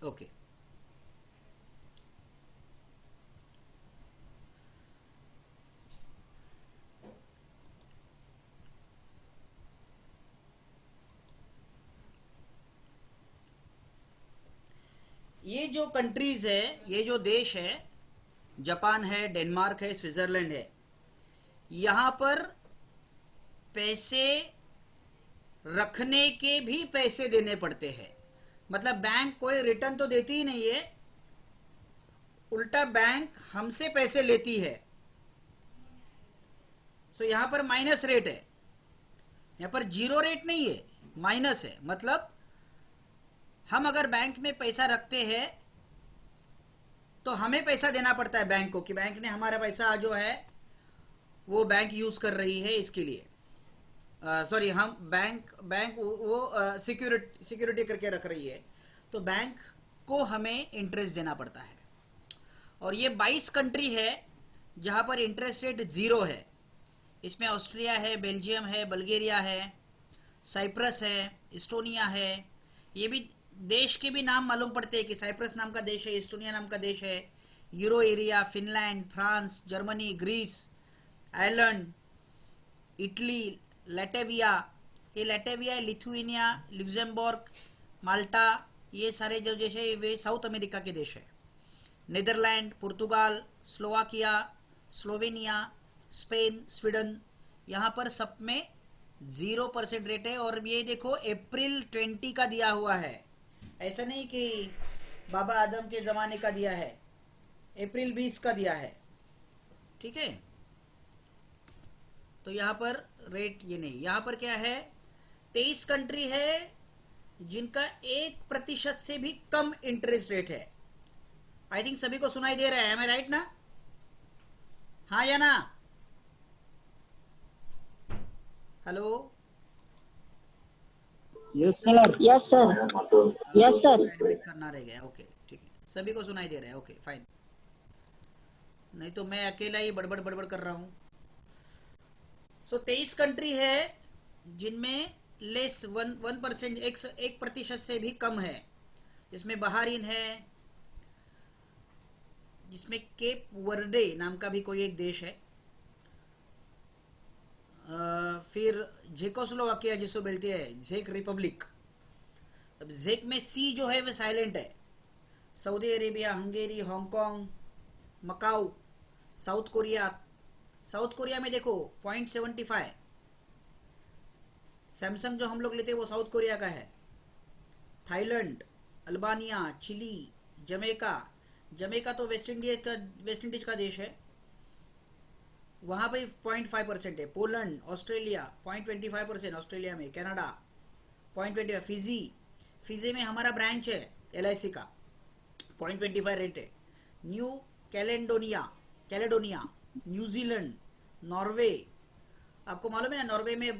Okay. ये जो countries है, ये जो देश है, जापान है, डेनमार्क है, स्विट्जरलैंड है, यहाँ पर पैसे रखने के भी पैसे देने पड़ते हैं। मतलब बैंक कोई रिटर्न तो देती ही नहीं है, उल्टा बैंक हमसे पैसे लेती है। सो यहाँ पर माइनस रेट है, यहाँ पर जीरो रेट नहीं है, माइनस है। मतलब हम अगर बैंक में पैसा रखते हैं तो हमें पैसा देना पड़ता है बैंक को, कि बैंक ने हमारा पैसा जो है वो बैंक यूज कर रही है इसके लिए। सॉरी, हम बैंक बैंक वो सिक्योरिटी करके रख रही है, तो बैंक को हमें इंटरेस्ट देना पड़ता है। और ये 22 कंट्री है जहाँ पर इंटरेस्ट रेट ज़ीरो है। इसमें ऑस्ट्रिया है, बेल्जियम है, बल्गेरिया है, साइप्रस है, इस्टोनिया है। ये भी देश के भी नाम मालूम पड़ते हैं कि साइप्रस नाम का देश है, इस्टोनिया नाम का देश है, euro area, Finland, France, Germany, Greece, Ireland, Italy, Latvia, ये लैटेविया है, लिथुआनिया, लुक्सेमबर्ग, माल्टा, ये सारे जो देश है वे साउथ अमेरिका के देश है। नीदरलैंड, पुर्तगाल, स्लोवाकिया, स्लोवेनिया, स्पेन, स्वीडन, यहाँ पर सब में 0% रेट है। और ये देखो अप्रैल 20 का दिया हुआ है, ऐसा नहीं कि बाबा आदम के ज़माने का दिया है, अप्रैल 20 का दिया है। ठीक है, तो यहाँ पर रेट ये नहीं। यहाँ पर क्या है, 23 कंट्री है जिनका 1% से भी कम इंटरेस्ट रेट है। आई थिंक सभी को सुनाई दे रहा है, राइट ना? हाँ या ना? Hello? Yes sir. Yes sir. Yes sir. Admit करना रह गया। ओके, ठीक है, सभी को सुनाई दे रहा है। ओके फाइन, नहीं तो मैं अकेला ही बड़बड़ बड़बड़ कर रहा हूँ। सो 23 कंट्री है जिनमें लेस 1%, 1% से भी कम है। जिसमें बहारीन है, जिसमें केप वर्डे नाम का भी कोई एक देश है, फिर जेकोस्लोवाकिया जिसको बोलते हैं जेक रिपब्लिक। अब जेक में सी जो है वह साइलेंट है। Saudi Arabia, Hungary, Hong Kong, Macau, south Korea. South Korea में देखो 0.75। सैमसंग जो हम लोग लेते हैं वो साउथ कोरिया का है। Thailand, Albania, Chile, Jamaica. Jamaica तो वेस्ट इंडीज का देश है, वहाँ पे 0.5% है। पोलैंड, ऑस्ट्रेलिया 0.25% ऑस्ट्रेलिया में। कनाडा 0.25। फिजी में हमारा ब्रांच है LIC का, 0.25 रेट है। New Caledonia, New Zealand, Norway. आपको मालूम है ना, नॉर्वे में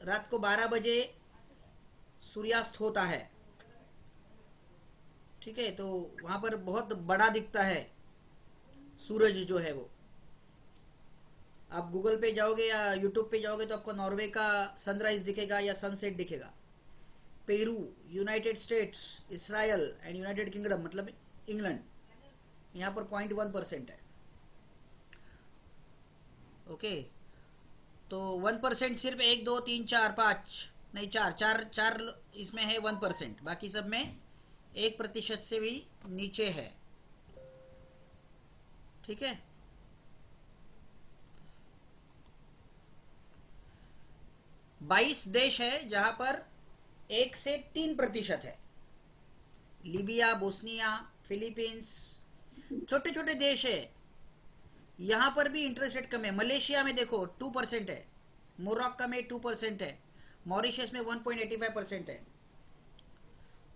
रात को 12 बजे सूर्यास्त होता है। ठीक है, तो वहाँ पर बहुत बड़ा दिखता है सूरज जो है वो। आप गूगल पे जाओगे या यूट्यूब पे जाओगे तो आपको नॉर्वे का सनराइज दिखेगा या सनसेट दिखेगा। Peru, United states, Israel and United kingdom, मतलब इंग्लैंड, यहाँ पर 0.1% है। ओके, तो 1% सिर्फ 1, 2, 3, 4, 5 नहीं, चार इसमें है 1%, बाकी सब में 1% से भी नीचे है। ठीक है, 22 देश है जहां पर 1 से 3% है। लीबिया, बोस्निया, फिलीपींस, छोटे छोटे देश है, यहां पर भी इंटरेस्ट रेट कम है। मलेशिया में देखो 2% है, मोरक्को में 2% है, मॉरिशस में 1.85% है,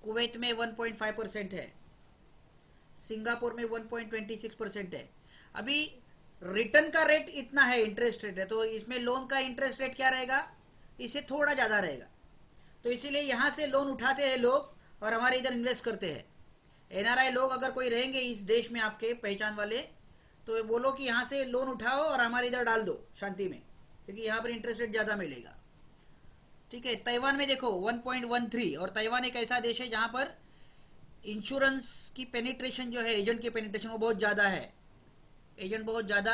कुवैत में 1.5% है, सिंगापुर में 1.26% है। अभी रिटर्न का रेट इतना है, इंटरेस्ट रेट है, तो इसमें लोन का इंटरेस्ट रेट क्या रहेगा, इससे थोड़ा ज़्यादा रहेगा। तो इसीलिए यहाँ से लोन उठाते हैं लोग और हमारे इधर इन्वेस्ट करते हैं। NRI लोग अगर कोई रहेंगे इस देश में आपके पहचान वाले, तो बोलो कि यहाँ से लोन उठाओ और हमारे इधर डाल दो शांति में, क्योंकि यहाँ पर इंटरेस्ट रेट ज़्यादा मिलेगा। ठीक है, ताइवान में देखो 1.13, और ताइवान एक ऐसा देश है जहाँ पर इंश्योरेंस की पेनिट्रेशन जो है, एजेंट की पेनिट्रेशन वो बहुत ज़्यादा है। एजेंट बहुत ज़्यादा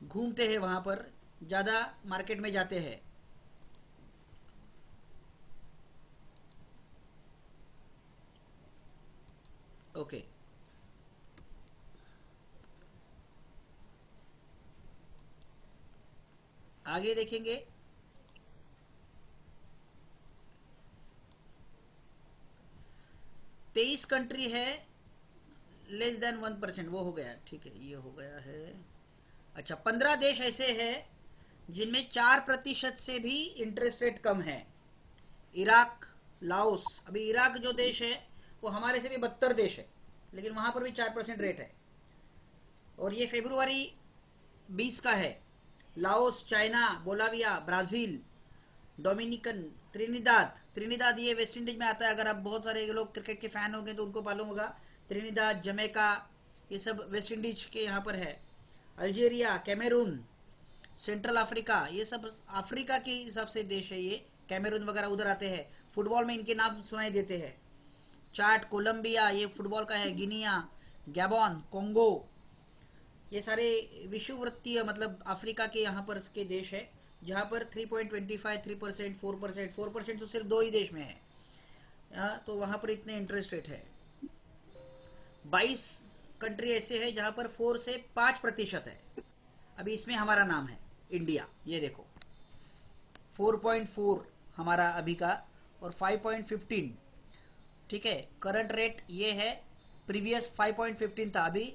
घूमते हैं वहाँ पर, ज़्यादा मार्केट में जाते हैं। ओके, आगे देखेंगे। तेईस कंट्री है लेस देन 1%, वो हो गया, ठीक है, ये हो गया है। अच्छा, 15 देश ऐसे हैं जिनमें 4% से भी इंटरेस्ट रेट कम है। Iraq, Laos. अभी इराक जो देश है वो हमारे से भी 72 देश है, लेकिन वहां पर भी 4% रेट है। और ये फेब्रुआरी 20 का है। Laos, China, Bolivia, Brazil, Dominican, Trinidad. Trinidad ये वेस्ट इंडीज में आता है, अगर आप बहुत सारे लोग क्रिकेट के फैन होंगे तो उनको मालूम होगा। त्रिनिदाद, जमैका, ये सब वेस्ट इंडीज के यहाँ पर है। अल्जीरिया, कैमरून, सेंट्रल अफ्रीका, ये सब अफ्रीका के हिसाब से देश है ये। कैमरून वगैरह उधर आते हैं। फुटबॉल में इनके नाम सुनाई देते हैं। चार्ट, कोलंबिया, ये फुटबॉल का है। गिनिया, गैबॉन, कोंगो, ये सारे विषुववृत्तीय मतलब अफ्रीका के यहाँ पर के देश है, जहाँ पर 3.25, 3%, 4%, 4% तो सिर्फ 2 ही देश में है। तो वहाँ पर इतने इंटरेस्ट रेट है। 22 कंट्री ऐसे है जहाँ पर 4 से 5% है। अभी इसमें हमारा नाम है इंडिया, ये देखो 4.4 हमारा अभी का, और 5.15, ठीक है। करंट रेट ये है, प्रीवियस 5.15 था, अभी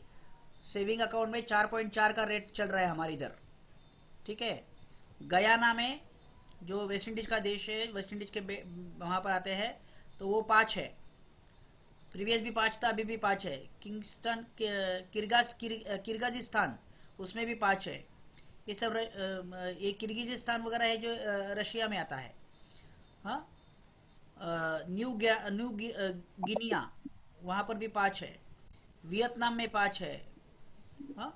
सेविंग अकाउंट में 4.4 का रेट चल रहा है हमारे इधर, ठीक है। गयाना में, जो वेस्ट इंडीज का देश है, वेस्ट इंडीज के वहाँ पर आते हैं, तो वो 5 है। प्रीवियस भी 5 था, अभी भी 5 है। किंगस्टन, किर्गिस्तान, उसमें भी 5 है। ये सब ये किर्गिस्तान वगैरह है जो रशिया में आता है। हाँ, न्यू गिनिया, वहाँ पर भी 5 है। वियतनाम में 5 है। हाँ,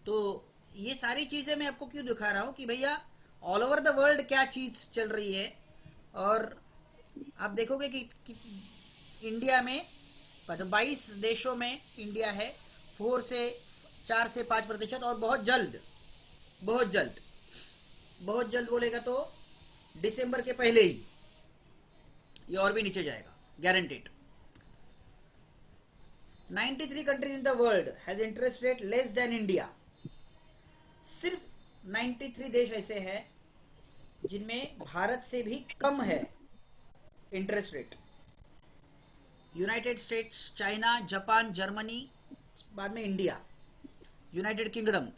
तो ये सारी चीज़ें मैं आपको क्यों दिखा रहा हूँ कि भैया ऑल ओवर द वर्ल्ड क्या चीज़ चल रही है। और आप देखोगे कि इंडिया में 22 देशों में इंडिया है, 4 से 5%, और बहुत जल्द, बहुत जल्द, बहुत जल्द बोलेगा तो दिसंबर के पहले ही ये और भी नीचे जाएगा, guaranteed. 93 countries in the world has interest rate less than India. सिर्फ 93 देश ऐसे हैं जिनमें भारत से भी कम है interest rate. United states, China, Japan, Germany, बाद में India, United kingdom.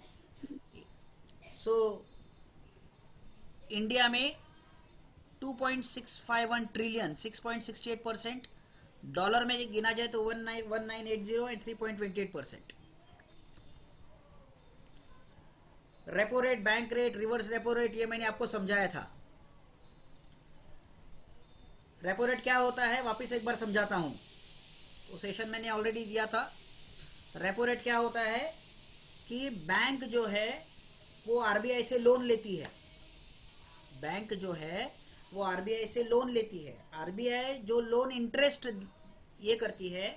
So India में 2.651 ट्रिलियन, 6.68%। डॉलर में गिना जाए तो 1980 and 3.28%। Repo rate, bank rate, reverse repo rate, ये मैंने आपको समझाया था। रेपो रेट क्या होता है वापस एक बार समझाता हूँ, वो सेशन मैंने ऑलरेडी दिया था। रेपो रेट क्या होता है कि बैंक जो है वो आरबीआई से लोन लेती है। बैंक जो है वो आरबीआई से लोन लेती है। आरबीआई जो लोन इंटरेस्ट ये करती है,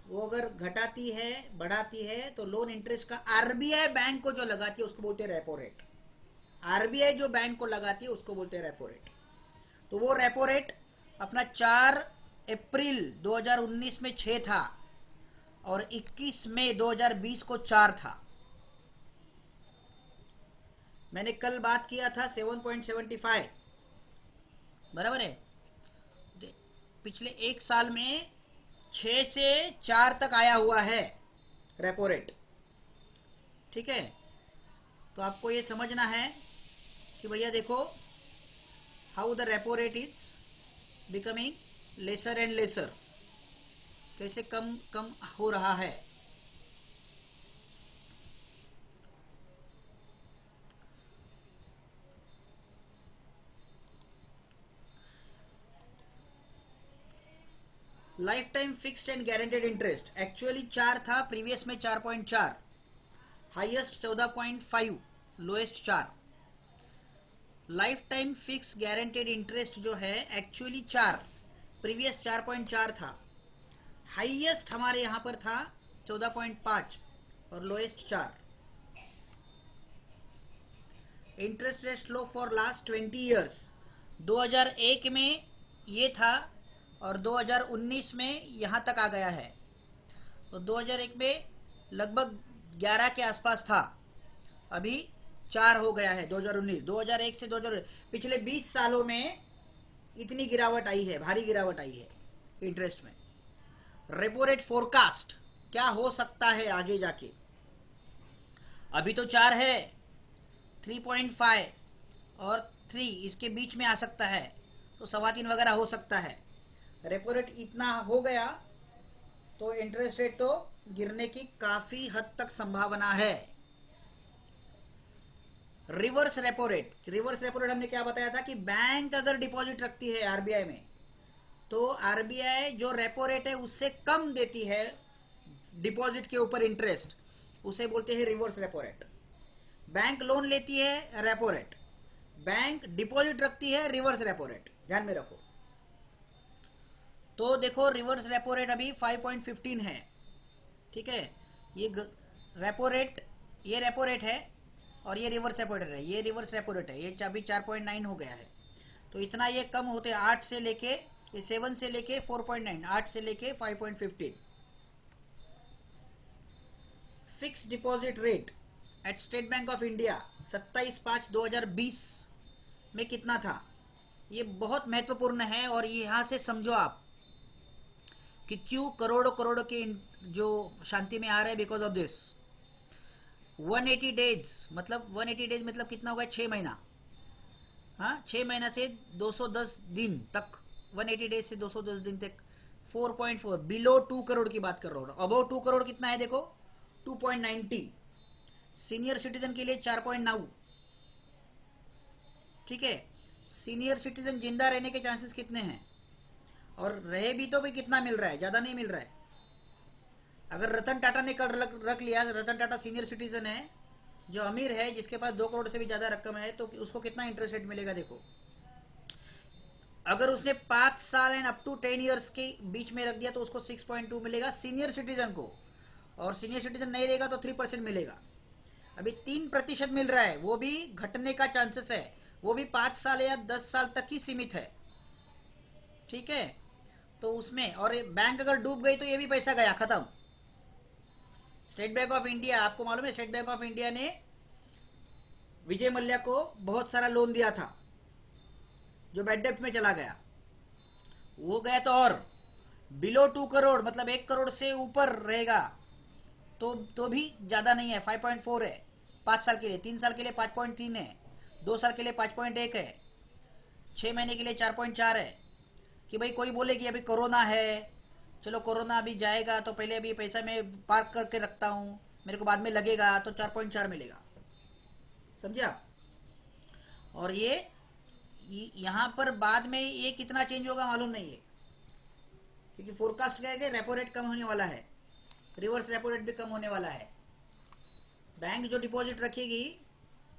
वो अगर घटाती है, बढ़ाती है, तो लोन इंटरेस्ट का आरबीआई बैंक को जो लगाती है उसको बोलते हैं रेपो रेट। आरबीआई जो बैंक को लगाती है उसको बोलते हैं रेपो रेट। तो वो रेपो रेट अपना 4 अप्रैल 2019 में 6 था, और 21 मई 2020 को 4 था। मैंने कल बात किया था 7.75, बराबर है। पिछले एक साल में 6 से 4 तक आया हुआ है रेपो रेट, ठीक है। तो आपको ये समझना है कि भैया देखो how the repo rate is becoming lesser and lesser, कैसे कम कम हो रहा है। Life time fixed and guaranteed interest actually 4 था, प्रीवियस में 4.4, highest 14.5, lowest 4। Life time fix guaranteed interest जो है एक्चुअली 4, प्रीवियस 4.4 था, हाईएस्ट हमारे यहाँ पर था 14.5 और lowest 4। Interest rate low for last 20 years. 2001 में ये था और 2019 में यहाँ तक आ गया है। तो 2001 में लगभग 11 के आसपास था, अभी 4 हो गया है 2019। 2001 से 2000 पिछले 20 सालों में इतनी गिरावट आई है, भारी गिरावट आई है इंटरेस्ट में। रेपो रेट फोरकास्ट क्या हो सकता है आगे जाके? अभी तो 4 है, 3.5 और 3 इसके बीच में आ सकता है, तो 3.25 वगैरह हो सकता है। रेपो रेट इतना हो गया तो इंटरेस्ट रेट तो गिरने की काफी हद तक संभावना है। Reverse repo rate, reverse repo rate हमने क्या बताया था कि बैंक अगर डिपॉजिट रखती है आरबीआई में तो आरबीआई जो रेपो रेट है उससे कम देती है डिपॉजिट के ऊपर इंटरेस्ट, उसे बोलते हैं reverse repo rate. Bank loan लेती है रेपो रेट, बैंक डिपॉजिट रखती है रिवर्स रेपो रेट, ध्यान में रखो। तो देखो रिवर्स रेपो रेट अभी 5.15 है, ठीक है। ये रेपो रेट, ये रेपो रेट है और ये रिवर्स रेपो रेट है, ये रिवर्स रेपो रेट है। ये अभी 4.9 हो गया है, तो इतना ये कम होते 8 से लेके, ये 7 से लेके 4.9, 8 से लेके 5.15। Fix deposit rate at State Bank of India 27/5/2020 में कितना था? ये बहुत महत्वपूर्ण है और यहाँ से समझो आप कि क्यों करोड़ों करोड़ों के जो शांति में आ रहे हैं बिकॉज ऑफ दिस। 180 डेज मतलब 180 डेज मतलब कितना होगा? 6 महीना। हाँ, 6 महीना से 210 दिन तक, 180 डेज से 210 दिन तक 4.4, बिलो 2 करोड़ की बात कर रहा हूँ। अबव 2 करोड़ कितना है देखो, 2.90। सीनियर सिटीजन के लिए 4.9, ठीक है। सीनियर सिटीजन जिंदा रहने के चांसेस कितने हैं? और रहे भी तो भी कितना मिल रहा है? ज़्यादा नहीं मिल रहा है। अगर रतन टाटा ने कल रख लिया, रतन टाटा सीनियर सिटीजन है, जो अमीर है, जिसके पास 2 करोड़ से भी ज़्यादा रकम है, तो उसको कितना इंटरेस्ट रेट मिलेगा देखो। अगर उसने 5 साल एंड अप टू 10 ईयर्स के बीच में रख दिया तो उसको 6.2 मिलेगा सीनियर सिटीजन को, और सीनियर सिटीजन नहीं रहेगा तो 3% मिलेगा। अभी 3% मिल रहा है, वो भी घटने का चांसेस है, वो भी 5 साल या 10 साल तक ही सीमित है, ठीक है। तो उसमें, और बैंक अगर डूब गई तो ये भी पैसा गया, खत्म। स्टेट बैंक ऑफ इंडिया, आपको मालूम है स्टेट बैंक ऑफ इंडिया ने विजय मल्ल्या को बहुत सारा लोन दिया था जो बैड डेब्ट में चला गया, वो गया। तो और बिलो 2 करोड़ मतलब 1 करोड़ से ऊपर रहेगा तो भी ज़्यादा नहीं है, 5.4 है 5 साल के लिए, 3 साल के लिए 5.3 है, 2 साल के लिए 5.1 है, 6 महीने के लिए 4.4 है। कि भाई कोई बोले कि अभी कोरोना है, चलो कोरोना अभी जाएगा तो पहले अभी पैसा मैं पार्क करके रखता हूँ, मेरे को बाद में लगेगा, तो 4.4 मिलेगा, समझे आप। और ये यहाँ पर बाद में ये कितना चेंज होगा मालूम नहीं है, क्योंकि फोरकास्ट क्या है कि रेपो रेट कम होने वाला है, रिवर्स रेपो रेट भी कम होने वाला है। बैंक जो डिपॉजिट रखेगी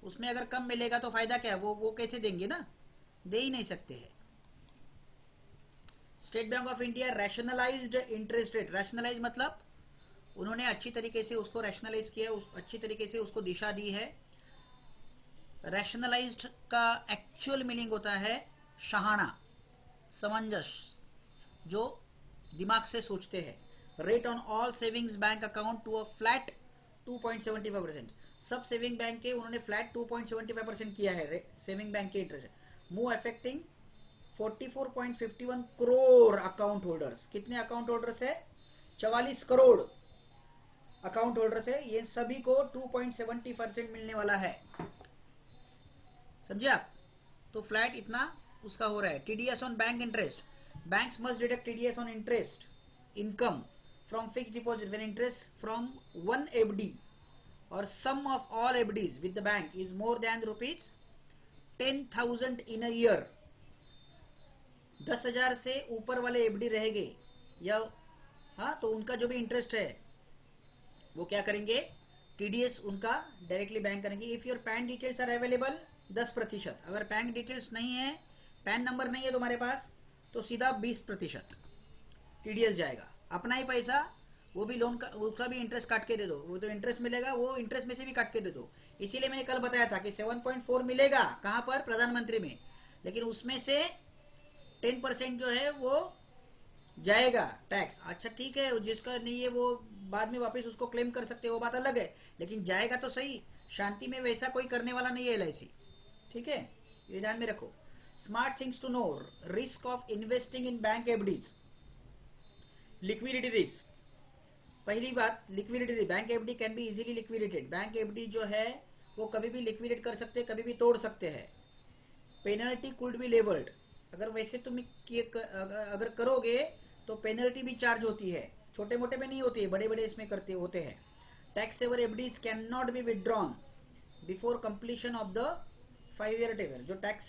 उसमें अगर कम मिलेगा तो फायदा क्या है? वो कैसे देंगे ना, दे ही नहीं सकते हैं। State Bank of India rationalised interest rate, rationalise मतलब उन्होंने अच्छी तरीके से उसको रैशनलाइज किया, अच्छी तरीके से उसको दिशा दी है। रैशनलाइज्ड का एक्चुअल मीनिंग होता है शहाना, समंजस, जो दिमाग से सोचते हैं। Rate on all savings bank account to a flat 2.75%। सब सेविंग बैंक के उन्होंने फ्लैट 2.75% किया है सेविंग बैंक के interest. Move affecting 44.51 crore account holders. कितने अकाउंट होल्डर्स है? 44 करोड़ अकाउंट होल्डर्स है, ये सभी को 2.70% मिलने वाला है, समझे आप। तो फ्लैट इतना उसका हो रहा है। TDS on bank interest, banks must deduct TDS on interest income from fixed deposit when interest from one FD or sum of all FDs with the bank is more than ₹10,000 in a year. 10,000 से ऊपर वाले FD रहेंगे या हाँ, तो उनका जो भी इंटरेस्ट है वो क्या करेंगे? टीडीएस उनका डायरेक्टली बैंक करेंगे। If your PAN details are available 10%। अगर पैन डिटेल्स नहीं है, पैन नंबर नहीं है तुम्हारे पास, तो सीधा 20% टीडीएस जाएगा। अपना ही पैसा, वो भी लोन का, उसका भी इंटरेस्ट काट के दे दो, वो तो इंटरेस्ट मिलेगा वो इंटरेस्ट में से भी काट के दे दो। इसीलिए मैंने कल बताया था कि 7.4 मिलेगा कहाँ पर, प्रधानमंत्री में, लेकिन उसमें से 10% जो है वो जाएगा टैक्स। अच्छा ठीक है, जिसका नहीं है वो बाद में वापस उसको क्लेम कर सकते हैं, वो बात अलग है, लेकिन जाएगा तो सही। शांति में वैसा कोई करने वाला नहीं है LIC। ठीक है, ये ध्यान में रखो। Smart things to know, risk of investing in bank FDs, liquidity risk. पहली बात, liquidity, bank FD can be easily liquidated. Bank FD जो है वो कभी भी लिक्विडेट कर सकते हैं, कभी भी तोड़ सकते हैं। पेनल्टी कुड बी लेवल्ड, अगर वैसे तुम अगर करोगे तो पेनल्टी भी चार्ज होती है, छोटे मोटे में नहीं होती है, बड़े बड़े इसमें करते होते हैं। Tax saver FDs cannot be withdrawn before completion of the 5 year tenure. जो टैक्स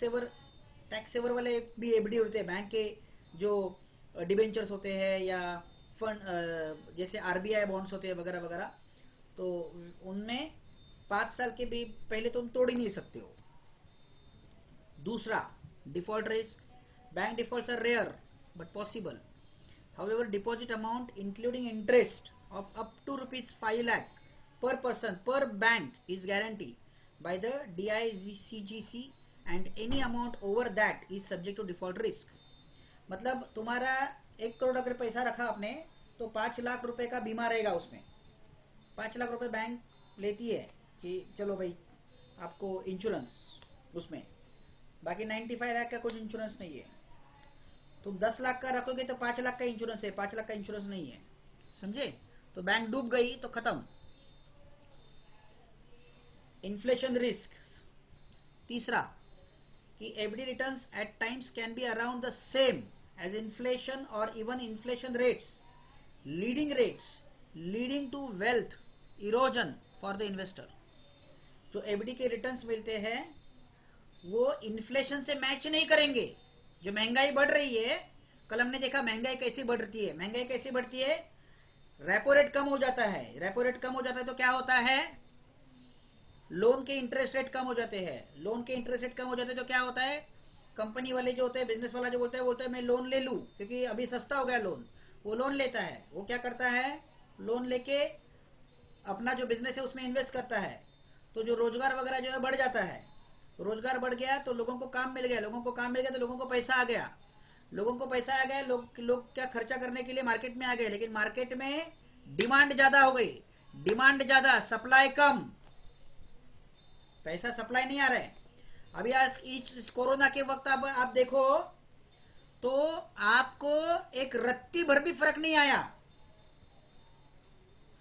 सेवर वाले भी एफडी होते हैं, बैंक के जो डिबेंचर्स होते हैं या फंड जैसे RBI बॉन्ड्स होते हैं वगैरह वगैरह, तो उनमें 5 साल के भी पहले तुम तोड़ ही नहीं सकते हो। दूसरा, default risk, bank defaults are rare but possible. However, deposit amount including interest of up to ₹5 lakh per person per bank is guaranteed by the DICGC and any amount over that is subject to default risk। मतलब तुम्हारा 1 करोड़ अगर पैसा रखा आपने तो 5 लाख रुपए का बीमा रहेगा उसमें। 5 लाख रुपए बैंक लेती है कि चलो भाई आपको इंश्योरेंस उसमें, बाकी 95 लाख का कुछ इंश्योरेंस नहीं है। तुम 10 लाख का रखोगे तो 5 लाख का इंश्योरेंस है, 5 लाख का इंश्योरेंस नहीं है, समझे? तो बैंक डूब गई तो खत्म। इन्फ्लेशन रिस्क, तीसरा कि FD returns at times can be around the same as inflation or even inflation rates leading to wealth erosion for the investor. जो एफडी के रिटर्न्स मिलते हैं वो इन्फ्लेशन से मैच नहीं करेंगे। जो महंगाई बढ़ रही है, कल हमने देखा महंगाई कैसे बढ़ती है। महंगाई कैसे बढ़ती है? रेपो रेट कम हो जाता है। रेपो रेट कम हो जाता है तो क्या होता है? लोन के इंटरेस्ट रेट कम हो जाते हैं। लोन के इंटरेस्ट रेट कम हो जाते हैं तो क्या होता है? कंपनी वाले जो होते हैं, बिजनेस वाला जो बोलता है मैं लोन ले लूं क्योंकि अभी सस्ता हो गया लोन। वो लोन लेता है, वो क्या करता है, लोन लेके अपना जो बिजनेस है उसमें इन्वेस्ट करता है, तो जो रोजगार वगैरह जो है बढ़ जाता है। रोजगार बढ़ गया तो लोगों को काम मिल गया, लोगों को काम मिल गया तो लोगों को पैसा आ गया, लोगों को पैसा आ गया, लोग क्या खर्चा करने के लिए मार्केट में आ गए। लेकिन मार्केट में डिमांड ज्यादा हो गई, डिमांड ज्यादा, सप्लाई कम, पैसा सप्लाई नहीं आ रहा है। अभी आज इस कोरोना के वक्त अब आप देखो तो आपको एक रत्ती भर भी फर्क नहीं आया।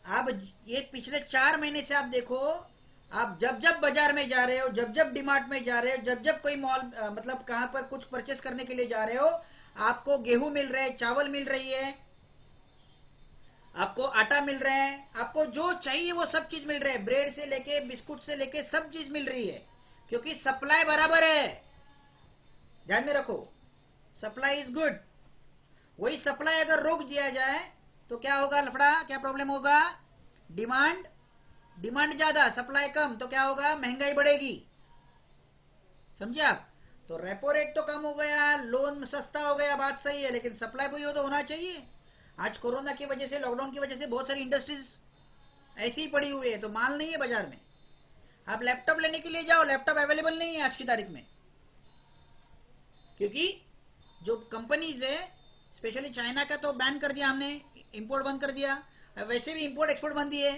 आप ये पिछले 4 महीने से आप देखो, आप जब जब बाजार में जा रहे हो, जब जब डीमार्ट में जा रहे हो, जब जब कोई मॉल मतलब कहां पर कुछ परचेस करने के लिए जा रहे हो, आपको गेहूं मिल रहे हैं, चावल मिल रही है, आपको आटा मिल रहा है, आपको जो चाहिए वो सब चीज मिल रहा है, ब्रेड से लेके बिस्कुट से लेके सब चीज मिल रही है, क्योंकि सप्लाई बराबर है। ध्यान में रखो, सप्लाई इज गुड। वही सप्लाई अगर रोक दिया जाए तो क्या होगा लफड़ा, क्या प्रॉब्लम होगा? डिमांड ज्यादा, सप्लाई कम, तो क्या होगा? महंगाई बढ़ेगी। समझे आप? तो रेपो रेट तो कम हो गया, लोन सस्ता हो गया, बात सही है, लेकिन सप्लाई भी तो होना चाहिए। आज कोरोना की वजह से, लॉकडाउन की वजह से बहुत सारी इंडस्ट्रीज ऐसी ही पड़ी हुई है, तो माल नहीं है बाजार में। आप लैपटॉप लेने के लिए जाओ, लैपटॉप अवेलेबल नहीं है आज की तारीख में, क्योंकि जो कंपनीज है, स्पेशली चाइना का तो बैन कर दिया हमने, इंपोर्ट बंद कर दिया। वैसे भी इंपोर्ट एक्सपोर्ट बंद ही है,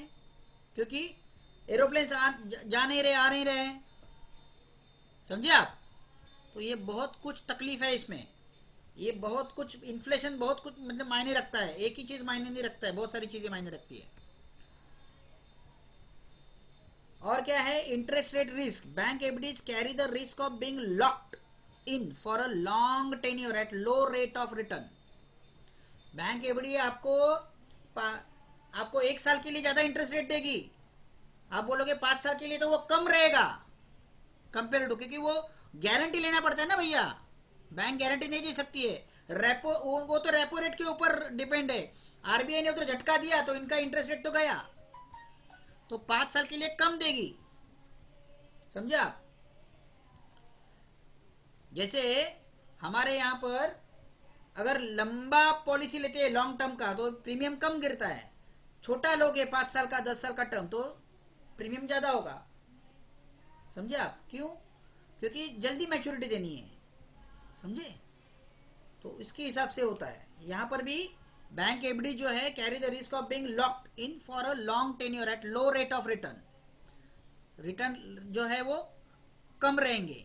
क्योंकि एरोप्लेन जा नहीं रहे, आ नहीं रहे। समझे आप? तो ये बहुत कुछ तकलीफ है इसमें, ये बहुत कुछ, इन्फ्लेशन बहुत कुछ मतलब मायने रखता है, एक ही चीज मायने नहीं रखता है, बहुत सारी चीजें मायने रखती है। और क्या है? Interest rate risk, bank FDs carry the risk of being locked in for a long tenure at low rate of return. Bank FD आपको 1 साल के लिए ज्यादा इंटरेस्ट रेट देगी, आप बोलोगे 5 साल के लिए तो वो कम रहेगा कंपेयर टू, क्योंकि वो गारंटी लेना पड़ता है ना भैया, बैंक गारंटी नहीं दे सकती है। रेपो वो तो रेपो रेट के ऊपर डिपेंड है। आरबीआई ने उधर झटका दिया तो इनका इंटरेस्ट रेट तो गया, तो 5 साल के लिए कम देगी। समझे आप? जैसे हमारे यहां पर अगर लंबा पॉलिसी लेते हैं लॉन्ग टर्म का तो प्रीमियम कम गिरता है, छोटा लोगे 5 साल का 10 साल का टर्म तो प्रीमियम ज्यादा होगा। समझे आप क्यों? क्योंकि जल्दी मैच्योरिटी देनी है, समझे? तो इसके हिसाब से होता है। यहां पर भी बैंक एफडी जो है carry the risk of being locked in for a long tenure at low rate of return, return जो है वो कम रहेंगे।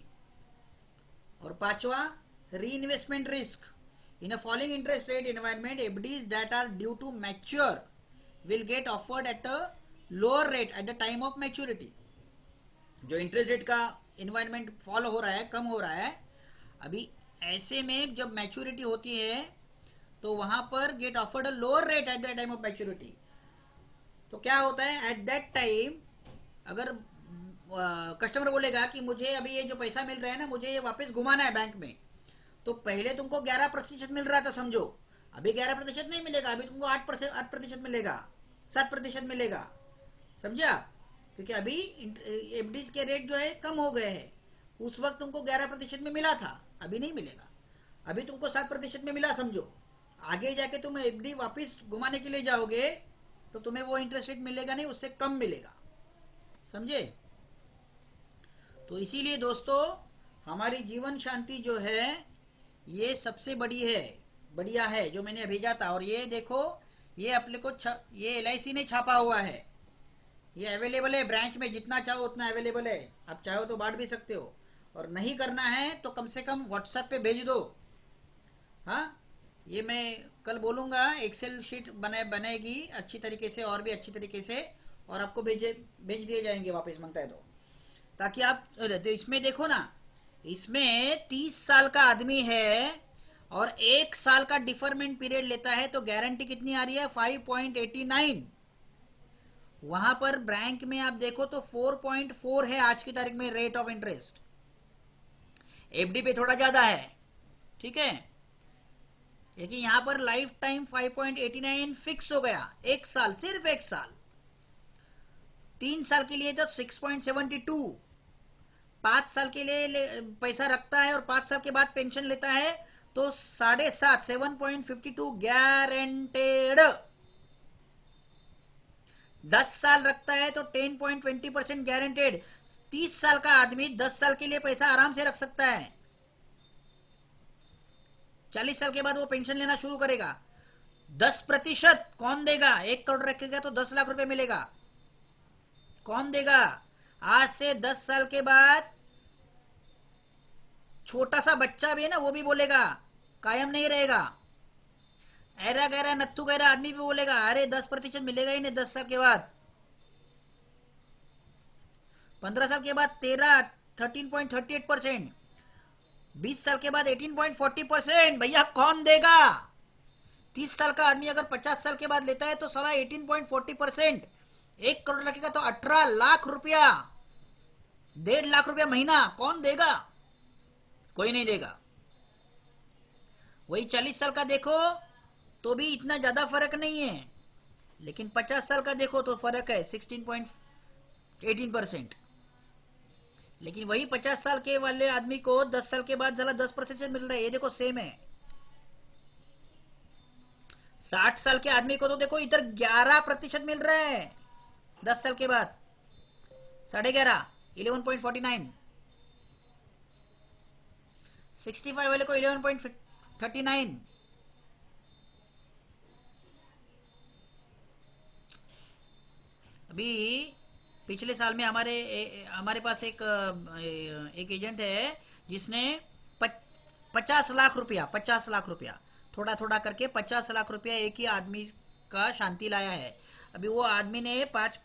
और पांचवा, reinvestment risk in a falling interest rate environment, FDs that are due to mature will get offered at a lower rate at the time of maturity. जो interest rate का environment fall हो रहा है, कम हो रहा है अभी, ऐसे में जब मैच्योरिटी होती है तो वहां पर get offered a lower rate at the time of maturity. तो क्या होता है एट दैट टाइम, अगर कस्टमर बोलेगा कि मुझे अभी ये जो पैसा मिल रहा है ना, मुझे ये वापस घुमाना है बैंक में, तो पहले तुमको 11% मिल रहा था समझो, अभी 11% नहीं मिलेगा, अभी तुमको 8% मिलेगा, 7% मिलेगा। समझे आप? क्योंकि अभी एफडीज के रेट जो है कम हो गए हैं। उस वक्त तुमको 11% में मिला था, अभी नहीं मिलेगा। अभी तुमको 7% में मिला समझो, आगे जाके तुम एफडी वापस घुमाने के लिए जाओगे तो तुम्हें वो इंटरेस्ट रेट मिलेगा नहीं, उससे कम मिलेगा। समझे? तो इसीलिए दोस्तों हमारी जीवन शांति जो है ये सबसे बड़ी है, बढ़िया है, जो मैंने भेजा था। और ये देखो, ये अपने को ये LIC ने छापा हुआ है, ये अवेलेबल है ब्रांच में, जितना चाहो उतना अवेलेबल है, आप चाहो तो बांट भी सकते हो, और नहीं करना है तो कम से कम व्हाट्सएप पे भेज दो। हाँ, ये मैं कल बोलूँगा, एक्सेल शीट बनेगी अच्छी तरीके से, और भी अच्छी तरीके से, और आपको भेज दिए जाएंगे वापस मांगता है तो, ताकि आप तो इसमें देखो ना, इसमें 30 साल का आदमी है और 1 साल का डिफरमेंट पीरियड लेता है, तो गारंटी कितनी आ रही है? 5.89। वहां पर बैंक में आप देखो तो 4.4 है आज की तारीख में रेट ऑफ इंटरेस्ट, एफडी पे थोड़ा ज्यादा है, ठीक है, लेकिन यहां पर लाइफ टाइम 5.89 फिक्स हो गया, 1 साल, सिर्फ 1 साल। 3 साल के लिए तो 6.72, 5 साल के लिए पैसा रखता है और 5 साल के बाद पेंशन लेता है तो 7.5, 7.52 गारंटेड। 10 साल रखता है तो 10.20% गारंटेड। 30 साल का आदमी 10 साल के लिए पैसा आराम से रख सकता है, 40 साल के बाद वो पेंशन लेना शुरू करेगा। 10% कौन देगा? 1 करोड़ रखेगा तो 10 लाख रुपए मिलेगा, कौन देगा? आज से 10 साल के बाद छोटा सा बच्चा भी है ना, वो भी बोलेगा, कायम नहीं रहेगा। ऐरा गैरा नत्थु गैरा आदमी भी बोलेगा, अरे 10% मिलेगा ही नहीं 10 साल के बाद। 15 साल के बाद 13 20 साल के बाद 18.40%। भैया कौन देगा? 30 साल का आदमी अगर 50 साल के बाद लेता है तो सारा 18.40%, 1 करोड़ लगेगा तो 18 लाख रुपया, 1.5 लाख रुपया महीना, कौन देगा? कोई नहीं देगा। वही 40 साल का देखो तो भी इतना ज्यादा फर्क नहीं है, लेकिन 50 साल का देखो तो फर्क है 16.18%। लेकिन वही 50 साल के वाले आदमी को 10 साल के बाद जरा 10% मिल रहा है, ये देखो सेम है। 60 साल के आदमी को तो देखो इधर 11% मिल रहा है 10 साल के बाद, 11.5, 11.49। 65 वाले को 11.39। अभी पिछले साल में हमारे पास एक एजेंट है जिसने 50 लाख रुपया थोड़ा थोड़ा करके 50 लाख रुपया एक ही आदमी का शांति लाया है। अभी वो आदमी ने 5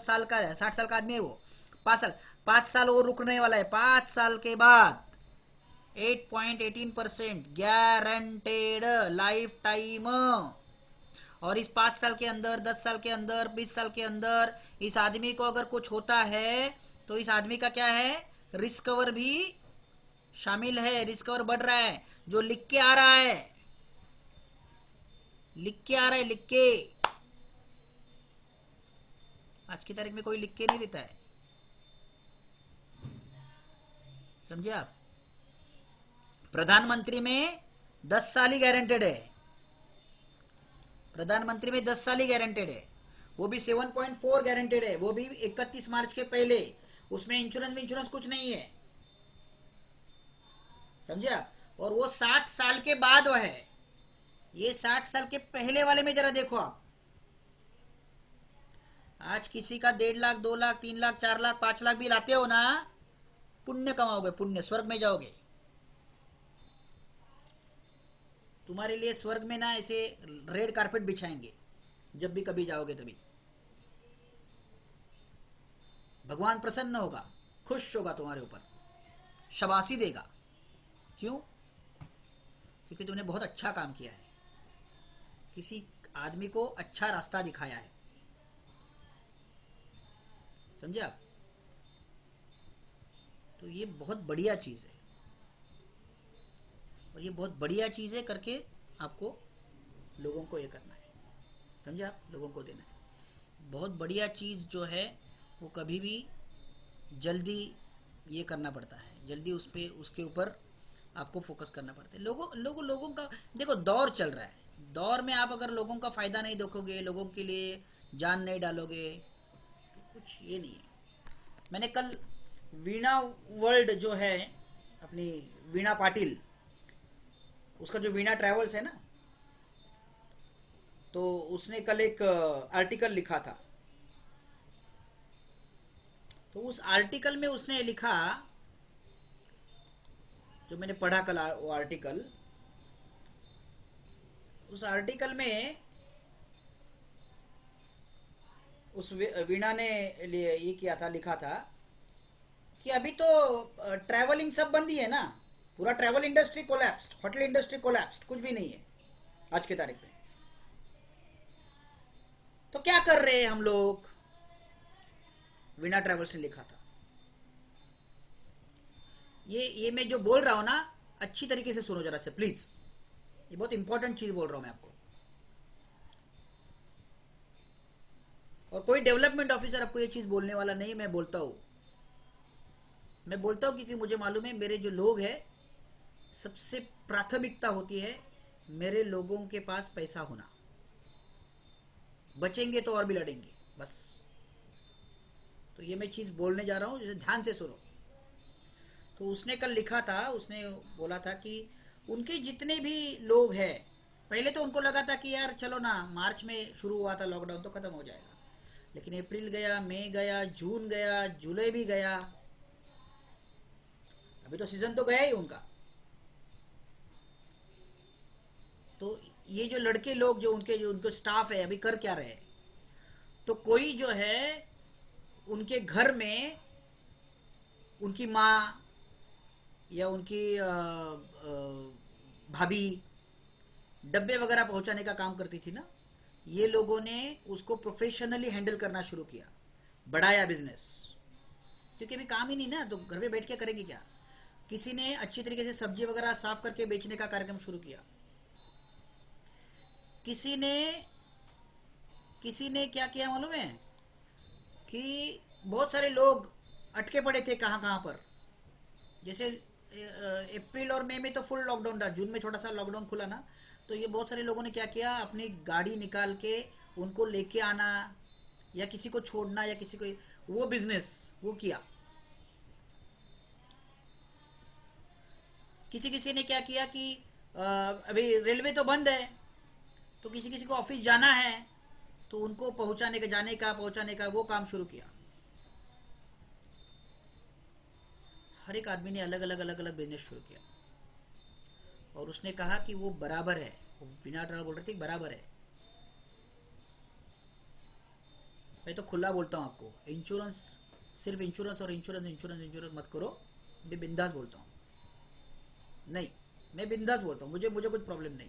साल का है, 60 साल का आदमी है वो, 5 साल वो रुकने वाला है, 5 साल के बाद 8.18% गारंटेड लाइफ टाइम। और इस 5 साल के अंदर, 10 साल के अंदर, 20 साल के अंदर इस आदमी को अगर कुछ होता है तो इस आदमी का क्या है, रिस्क कवर भी शामिल है, रिस्क कवर बढ़ रहा है, जो लिख के आ रहा है, लिख के आ रहा है, लिख के। आज की तारीख में कोई लिख के नहीं देता है, समझे आप? प्रधानमंत्री में 10 साल ही गारंटेड है, प्रधानमंत्री में 10 साल ही गारंटेड है, वो भी 7.4 गारंटेड है, वो भी 31 मार्च के पहले। उसमें इंश्योरेंस कुछ नहीं है, समझे आप। और वो 60 साल के बाद वो है, ये 60 साल के पहले वाले में जरा देखो आप। आज किसी का 1.5 लाख 2 लाख 3 लाख 4 लाख 5 लाख भी लाते हो ना, पुण्य कमाओगे, पुण्य, स्वर्ग में जाओगे। तुम्हारे लिए स्वर्ग में ना ऐसे रेड कारपेट बिछाएंगे, जब भी कभी जाओगे तभी। भगवान प्रसन्न होगा, खुश होगा तुम्हारे ऊपर, शाबाशी देगा। क्यों? क्योंकि तुमने बहुत अच्छा काम किया है, किसी आदमी को अच्छा रास्ता दिखाया है, समझे आप। तो ये बहुत बढ़िया चीज़ है, और ये बहुत बढ़िया चीज़ है करके आपको लोगों को ये करना है, समझे आप, लोगों को देना है। बहुत बढ़िया चीज़ जो है वो कभी भी जल्दी ये करना पड़ता है, जल्दी उस पर उसके ऊपर आपको फोकस करना पड़ता है। लोगों का देखो दौर चल रहा है, दौर में आप अगर लोगों का फ़ायदा नहीं देखोगे, लोगों के लिए जान नहीं डालोगे, तो कुछ ये नहीं है। मैंने कल वीणा वर्ल्ड जो है अपनी वीणा पाटिल, उसका जो वीणा ट्रैवल्स है ना, तो उसने कल एक आर्टिकल लिखा था। तो उस आर्टिकल में उसने लिखा, जो मैंने पढ़ा कल वो आर्टिकल, उस आर्टिकल में उस वीणा ने ये किया था, लिखा था कि अभी तो ट्रैवलिंग सब बंद ही है ना, पूरा travel industry collapsed, hotel industry collapsed, कुछ भी नहीं है आज के तारीख पे। तो क्या कर रहे हैं हम लोग? वीणा ट्रैवल्स ने लिखा था। ये मैं जो बोल रहा हूं ना, अच्छी तरीके से सुनो जरा से प्लीज, ये बहुत इंपॉर्टेंट चीज बोल रहा हूं मैं आपको। और कोई डेवलपमेंट ऑफिसर आपको ये चीज बोलने वाला नहीं, मैं बोलता हूं क्योंकि मुझे मालूम है मेरे जो लोग हैं, सबसे प्राथमिकता होती है मेरे लोगों के पास पैसा होना। बचेंगे तो और भी लड़ेंगे, बस। तो ये मैं चीज बोलने जा रहा हूं, जैसे ध्यान से सुनो। तो उसने कल लिखा था, उसने बोला था कि उनके जितने भी लोग हैं, पहले तो उनको लगा था कि यार चलो ना, मार्च में शुरू हुआ था लॉकडाउन तो खत्म हो जाएगा, लेकिन अप्रैल गया, मई गया, जून गया, जुलाई भी गया, अभी तो सीजन तो गया ही उनका। तो ये जो लड़के लोग जो उनके स्टाफ है, अभी कर क्या रहे? तो कोई जो है उनके घर में उनकी माँ या उनकी भाभी डब्बे वगैरह पहुंचाने का काम करती थी ना, ये लोगों ने उसको प्रोफेशनली हैंडल करना शुरू किया, बढ़ाया बिजनेस। क्योंकि अभी काम ही नहीं ना, तो घर पे बैठ के करेंगे क्या। किसी ने अच्छी तरीके से सब्जी वगैरह साफ करके बेचने का कार्यक्रम शुरू किया। किसी ने क्या किया मालूम है कि बहुत सारे लोग अटके पड़े थे कहाँ कहाँ पर। जैसे अप्रैल और मई में तो फुल लॉकडाउन था, जून में थोड़ा सा लॉकडाउन खुला ना, तो ये बहुत सारे लोगों ने क्या किया, अपनी गाड़ी निकाल के उनको लेके आना या किसी को छोड़ना या किसी को, वो बिजनेस वो किया। किसी किसी ने क्या किया कि अभी रेलवे तो बंद है, तो किसी किसी को ऑफिस जाना है, तो उनको पहुंचाने का वो काम शुरू किया। हर एक आदमी ने अलग अलग बिजनेस शुरू किया। और उसने कहा कि वो बराबर है, वो बिना डर बोल रहे थे बराबर है। मैं तो खुला बोलता हूँ आपको, इंश्योरेंस, सिर्फ इंश्योरेंस और इंश्योरेंस मत करो। मैं बिंदास बोलता हूँ, नहीं, मैं बिंदास बोलता हूँ, मुझे कुछ प्रॉब्लम नहीं।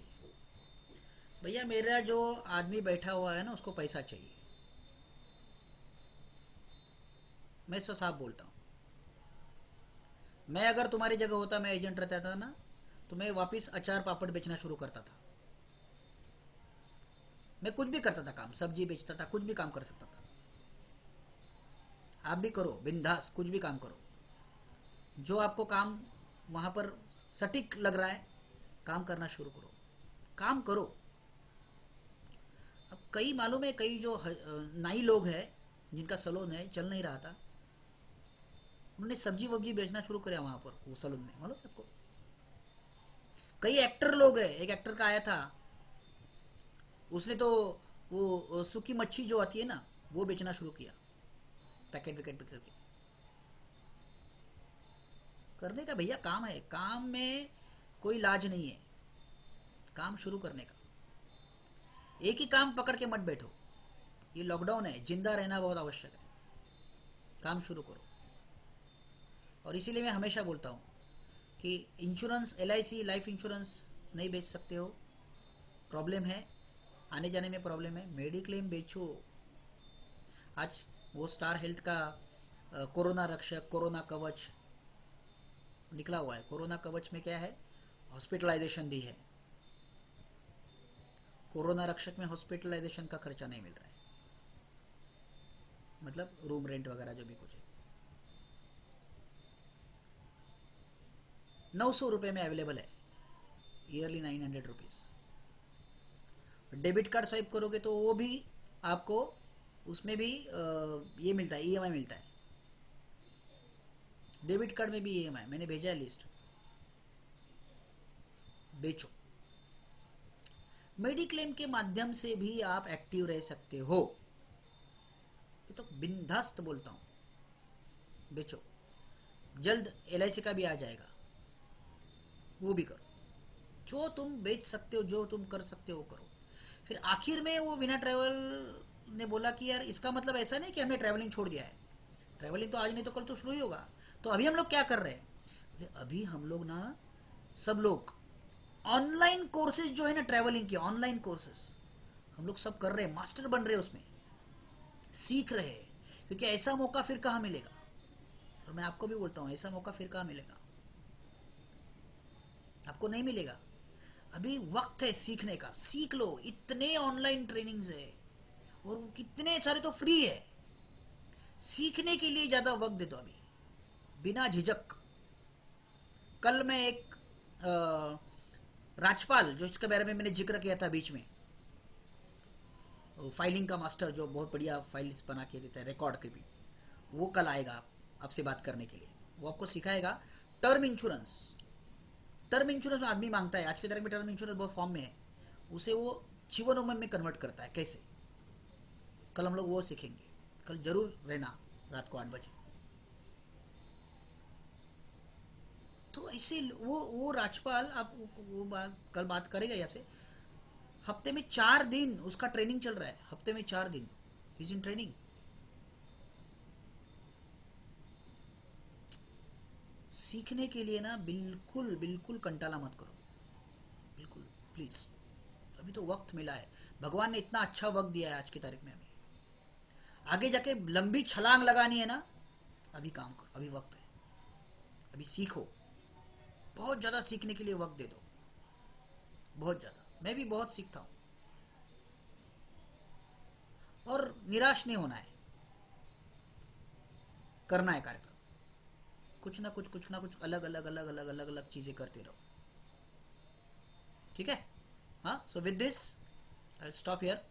भैया मेरा जो आदमी बैठा हुआ है ना, उसको पैसा चाहिए, मैं इसको साफ बोलता हूँ। मैं अगर तुम्हारी जगह होता, मैं एजेंट रहता था ना, तो मैं वापस अचार पापड़ बेचना शुरू करता था। मैं कुछ भी करता था काम, सब्जी बेचता था, कुछ भी काम कर सकता था। आप भी करो बिंदास, कुछ भी काम करो, जो आपको काम वहाँ पर सटीक लग रहा है, काम करना शुरू करो, काम करो। अब कई मालूम है, कई जो नाई लोग हैं जिनका सलून है, चल नहीं रहा था, उन्होंने सब्जी वब्जी बेचना शुरू किया वहां पर, वो सलून में, मालूम है आपको। कई एक्टर लोग हैं, एक एक्टर का आया था, उसने तो वो सूखी मच्छी जो आती है ना, वो बेचना शुरू किया, पैकेट वैकेट पे करके। करने का भैया काम है, काम में कोई लाज नहीं है, काम शुरू करने का। एक ही काम पकड़ के मत बैठो, ये लॉकडाउन है, जिंदा रहना बहुत आवश्यक है, काम शुरू करो। और इसीलिए मैं हमेशा बोलता हूँ कि इंश्योरेंस, LIC लाइफ इंश्योरेंस नहीं बेच सकते हो, प्रॉब्लम है, आने जाने में प्रॉब्लम है, मेडिक्लेम बेचो। आज वो स्टार हेल्थ का कोरोना रक्षक, कोरोना कवच निकला हुआ है। कोरोना कवच में क्या है, हॉस्पिटलाइजेशन दी है, कोरोना रक्षक में हॉस्पिटलाइजेशन का खर्चा नहीं मिल रहा है, मतलब रूम रेंट वगैरह जो भी कुछ है। 900 रुपये में अवेलेबल है, yearly 900 rupees. Debit card swipe करोगे तो वो भी आपको, उसमें भी ये मिलता है, EMI मिलता है, डेबिट कार्ड में भी EMI, मैंने भेजा है लिस्ट। बेचो। मेडिक्लेम के माध्यम से भी आप एक्टिव रह सकते हो, ये तो बिंदास्त बोलता हूं, बेचो। जल्द LIC का भी आ जाएगा, वो भी करो। जो तुम बेच सकते हो, जो तुम कर सकते हो करो। फिर आखिर में वो बिना ट्रैवल ने बोला कि यार इसका मतलब ऐसा नहीं कि हमने ट्रैवलिंग छोड़ दिया है, ट्रैवलिंग तो आज नहीं तो कल तो शुरू ही होगा। तो अभी हम लोग क्या कर रहे हैं, अभी हम लोग ना, सब लोग ऑनलाइन कोर्सेज जो है ना, ट्रैवलिंग के ऑनलाइन कोर्सेज हम लोग सब कर रहे हैं, मास्टर बन रहे हैं उसमें, सीख रहे हैं। क्योंकि ऐसा मौका फिर कहाँ मिलेगा, और मैं आपको भी बोलता हूँ ऐसा मौका फिर कहाँ मिलेगा, आपको नहीं मिलेगा। अभी वक्त है सीखने का, सीख लो, इतने ऑनलाइन ट्रेनिंग्स है और कितने सारे तो फ्री है। सीखने के लिए ज्यादा वक्त दे दो अभी, बिना झिझक। कल मैं एक राजपाल, जो इसके बारे में मैंने जिक्र किया था बीच में, फाइलिंग का मास्टर जो बहुत बढ़िया फाइल्स बना के देता है, रिकॉर्ड कीपिंग, वो कल आएगा आपसे बात करने के लिए। वो आपको सिखाएगा टर्म इंश्योरेंस। टर्म इंश्योरेंस आदमी मांगता है, आज के तारीख में टर्म इंश्योरेंस बहुत फॉर्म में है, उसे वो जीवन उम्र में कन्वर्ट करता है कैसे। कल हम लोग वो सीखेंगे, कल जरूर रहना रात को 8 बजे। तो ऐसे वो राजपाल, आप कल बात करेगा आपसे। हफ्ते में 4 दिन उसका ट्रेनिंग चल रहा है, हफ्ते में 4 दिन इज इन ट्रेनिंग। सीखने के लिए ना बिल्कुल बिल्कुल कंटाला मत करो, बिल्कुल प्लीज। अभी तो वक्त मिला है, भगवान ने इतना अच्छा वक्त दिया है आज की तारीख में। हमें आगे जाके लंबी छलांग लगानी है ना, अभी काम करो, अभी वक्त है, अभी सीखो। बहुत ज्यादा सीखने के लिए वक्त दे दो, बहुत ज्यादा। मैं भी बहुत सीखता हूं, और निराश नहीं होना है, करना है कार्यक्रम, कुछ ना कुछ अलग अलग अलग अलग अलग अलग चीजें करते रहो, ठीक है। हाँ, so with this I stop here.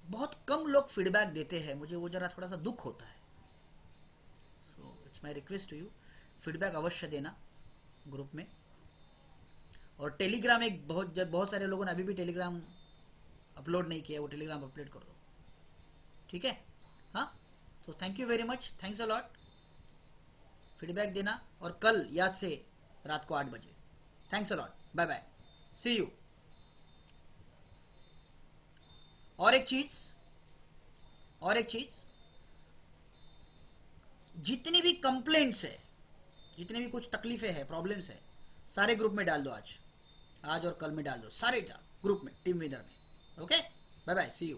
बहुत कम लोग फीडबैक देते हैं मुझे, वो जरा थोड़ा सा दुख होता है। So it's my request to you, feedback अवश्य देना ग्रुप में। और टेलीग्राम, एक बहुत सारे लोगों ने अभी भी टेलीग्राम अपलोड नहीं किया, वो टेलीग्राम अपलोड कर दो, ठीक है। हाँ, तो thank you very much, thanks a lot. Feedback देना, और कल याद से रात को 8 बजे। Thanks a lot, bye bye, see you. और एक चीज, जितनी भी कंप्लेंट्स है, जितनी भी कुछ तकलीफें हैं, प्रॉब्लम्स है, सारे ग्रुप में डाल दो, आज और कल में डाल दो, सारे ग्रुप में, टीम लीडर में। Okay, bye bye, see you.